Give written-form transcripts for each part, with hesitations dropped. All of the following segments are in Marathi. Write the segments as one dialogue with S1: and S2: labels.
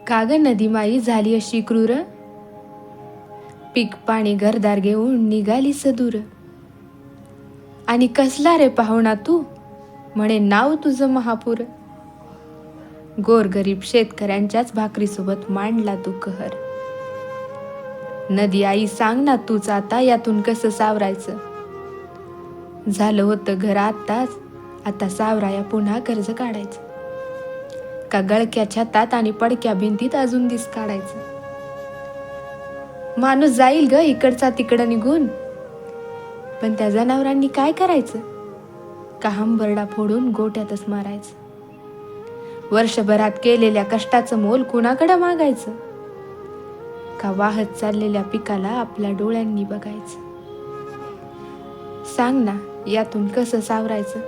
S1: का ग नदी माई झाली अशी क्रूर, पीक पाणी घरदार घेऊन निघाली सदूर. आणि कसला रे पाहुणा तू, म्हणे नाव तुझं महापूर. गोरगरीब शेतकऱ्यांच्याच भाकरीसोबत मांडला तू कहर. नदी आई सांग ना तूच आता यातून कसं सावरायचं. झालं होतं घर आत्ताच, आता सावराया पुन्हा कर्ज काढायचं. का गळक्या छतात आणि पडक्या भिंतीत अजून दिस काढायचं. माणूस जाईल ग इकडचा तिकडं निघून, पण त्या जनावरांनी काय करायचं. का हंबरडा फोडून गोट्यातच मारायचं. वर्षभरात केलेल्या कष्टाचं मोल कुणाकडं मागायचं. का वाहत चाललेल्या पिकाला आपल्या डोळ्यांनी बघायचं. सांग ना यातून कसं सावरायचं.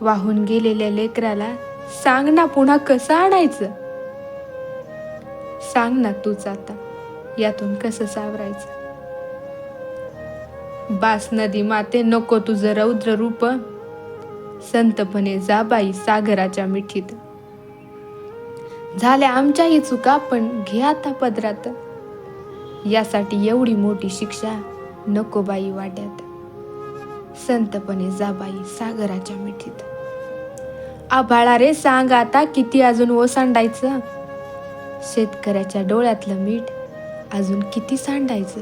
S1: वाहून गेलेल्या लेकराला सांग ना पुन्हा कसं आणायचं. सांग ना तूच आता यातून कसं सावरायचं. बास नदी माते नको तुझं रौद्र रूप, संतपणे जा बाई सागराच्या मिठीत. झाल्या आमच्याही चुका पण घे आता पदरात, यासाठी एवढी मोठी शिक्षा नको बाई वाट्यात. संतपणे जा बाई सागराच्या मिठीत. आभाळा रे सांग आता किती अजून ओसांडायचं. शेतकऱ्याच्या डोळ्यातलं मीठ अजून किती सांडायचं.